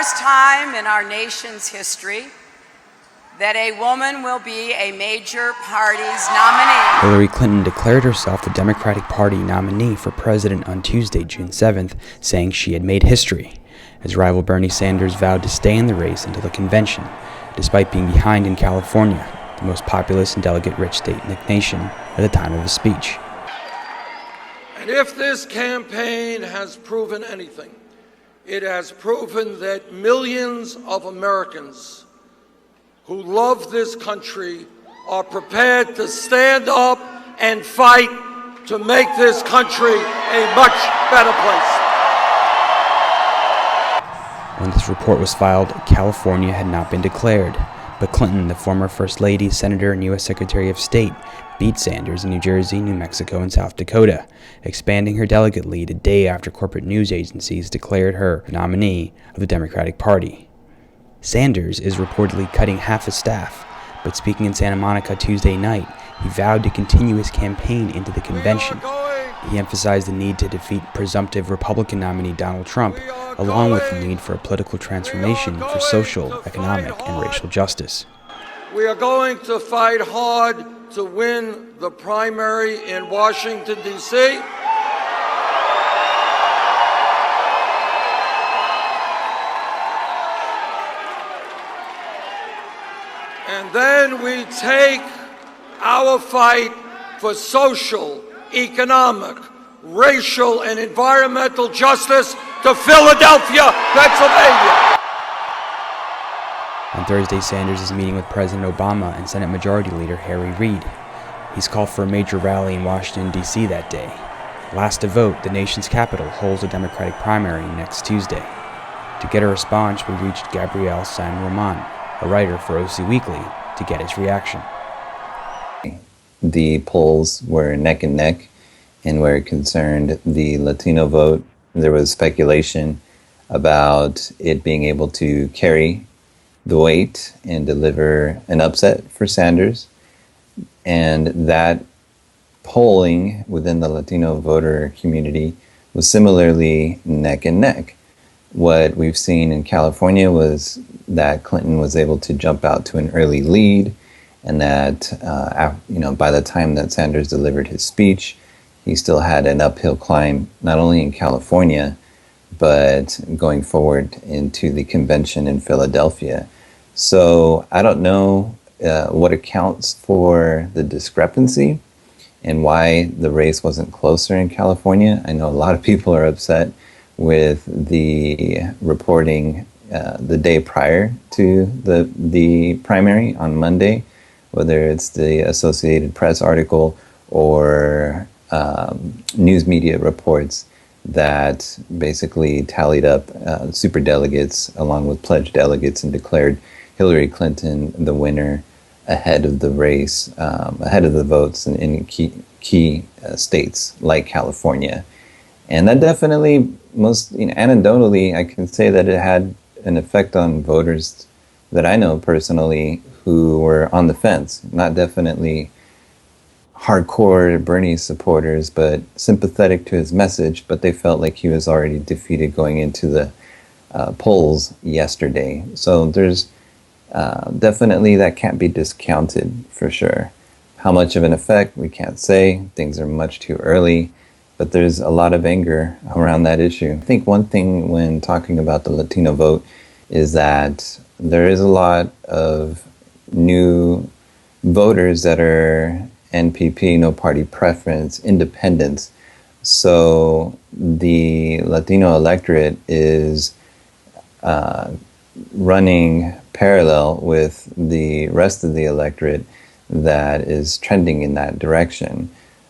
first time in our nation's history that a woman will be a major party's nominee. Hillary Clinton declared herself the Democratic Party nominee for president on Tuesday, June 7th, saying she had made history, as rival Bernie Sanders vowed to stay in the race until the convention, despite being behind in California, the most populous and delegate-rich state in the nation, at the time of his speech. And if this campaign has proven anything, it has proven that millions of Americans who love this country are prepared to stand up and fight to make this country a much better place. When this report was filed, California had not been declared, but Clinton, the former First Lady, Senator, and U.S. Secretary of State, beat Sanders in New Jersey, New Mexico, and South Dakota, expanding her delegate lead a day after corporate news agencies declared her the nominee of the Democratic Party. Sanders is reportedly cutting half his staff, but speaking in Santa Monica Tuesday night, he vowed to continue his campaign into the convention. He emphasized the need to defeat presumptive Republican nominee Donald Trump, along with the need for a political transformation for social, economic, and racial justice. We are going to fight hard to win the primary in Washington, D.C. And then we take our fight for social, economic, racial, and environmental justice to Philadelphia, Pennsylvania. On Thursday, Sanders is meeting with President Obama and Senate Majority Leader Harry Reid. He's called for a major rally in Washington, D.C. that day. Last to vote, the nation's capital holds a Democratic primary next Tuesday. To get a response, we reached Gabrielle San-Roman, a writer for OC Weekly, to get his reaction. The polls were neck and neck, and where it concerned the Latino vote, there was speculation about it being able to carry the weight and deliver an upset for Sanders. And that polling within the Latino voter community was similarly neck and neck. What we've seen in California was that Clinton was able to jump out to an early lead, and that by the time that Sanders delivered his speech, he still had an uphill climb, not only in California, but going forward into the convention in Philadelphia. So I don't know what accounts for the discrepancy and why the race wasn't closer in California. I know a lot of people are upset with the reporting the day prior to the primary on Monday, whether it's the Associated Press article or news media reports that basically tallied up superdelegates along with pledged delegates and declared Hillary Clinton the winner ahead of the race, ahead of the votes in key states like California. And that definitely, anecdotally, I can say that it had an effect on voters that I know personally who were on the fence, not definitely hardcore Bernie supporters, but sympathetic to his message, but they felt like he was already defeated going into the polls yesterday. So there's definitely that can't be discounted for sure. How much of an effect, we can't say. Things are much too early, but there's a lot of anger around that issue. I think one thing when talking about the Latino vote is that there is a lot of new voters that are NPP, no party preference, independents. So the Latino electorate is running parallel with the rest of the electorate that is trending in that direction.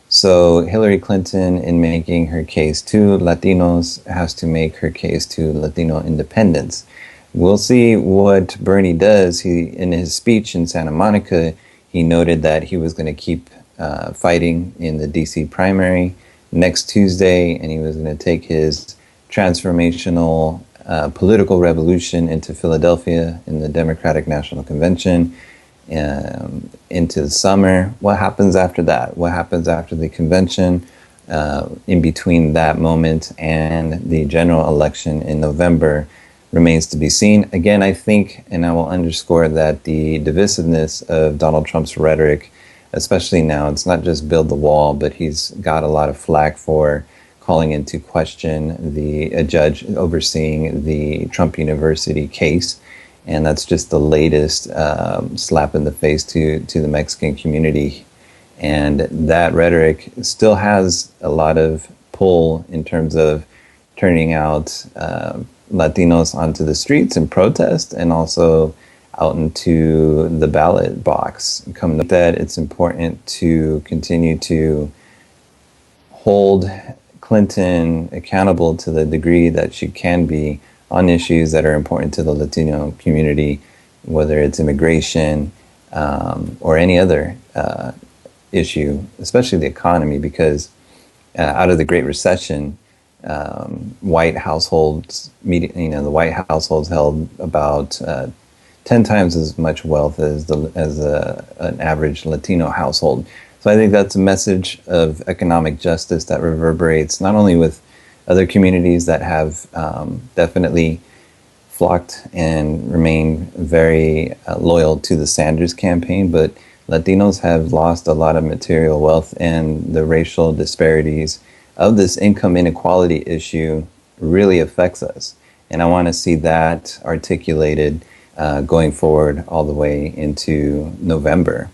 So Hillary Clinton, in making her case to Latinos, has to make her case to Latino independents. We'll see what Bernie does. In his speech in Santa Monica, he noted that he was going to keep fighting in the DC primary next Tuesday, and he was going to take his transformational political revolution into Philadelphia in the Democratic National Convention into the summer. What happens after that? What happens after the convention? In between that moment and the general election in November, remains to be seen. Again, I think, and I will underscore that the divisiveness of Donald Trump's rhetoric, especially now, it's not just build the wall, but he's got a lot of flack for calling into question a judge overseeing the Trump University case. And that's just the latest slap in the face to the Mexican community. And that rhetoric still has a lot of pull in terms of turning out Latinos onto the streets in protest and also out into the ballot box. Come with that, it's important to continue to hold Clinton accountable to the degree that she can be on issues that are important to the Latino community, whether it's immigration or any other issue, especially the economy, because out of the Great Recession, white households, the White households held about 10 times as much wealth as an average Latino household. So I think that's a message of economic justice that reverberates not only with other communities that have definitely flocked and remain very loyal to the Sanders campaign, but Latinos have lost a lot of material wealth, and the racial disparities of this income inequality issue really affects us. And I want to see that articulated going forward all the way into November.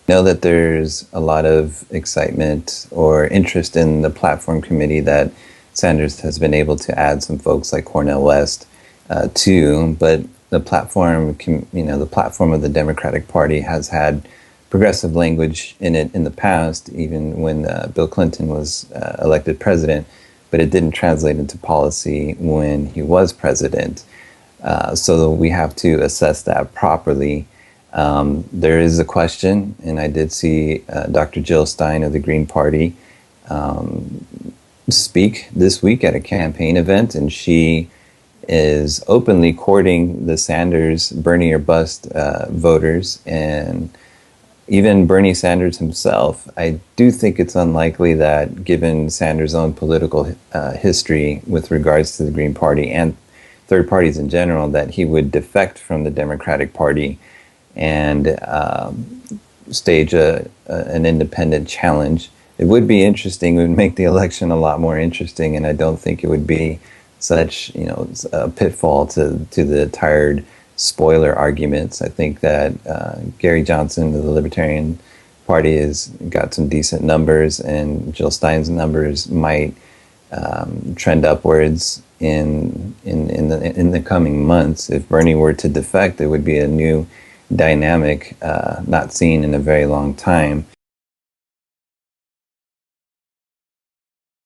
I know that there's a lot of excitement or interest in the platform committee that Sanders has been able to add some folks like Cornel West to, but the platform, the platform of the Democratic Party has had progressive language in it in the past, even when Bill Clinton was elected president, but it didn't translate into policy when he was president. So we have to assess that properly. There is a question, and I did see Dr. Jill Stein of the Green Party speak this week at a campaign event, and she is openly courting the Sanders Bernie or bust voters, and even Bernie Sanders himself. I do think it's unlikely that, given Sanders' own political history with regards to the Green Party and third parties in general, that he would defect from the Democratic Party and stage an independent challenge. It would be interesting. It would make the election a lot more interesting, and I don't think it would be such a pitfall to the tired spoiler arguments. I think that Gary Johnson of the Libertarian Party has got some decent numbers, and Jill Stein's numbers might trend upwards in the coming months. If Bernie were to defect, it would be a new dynamic not seen in a very long time.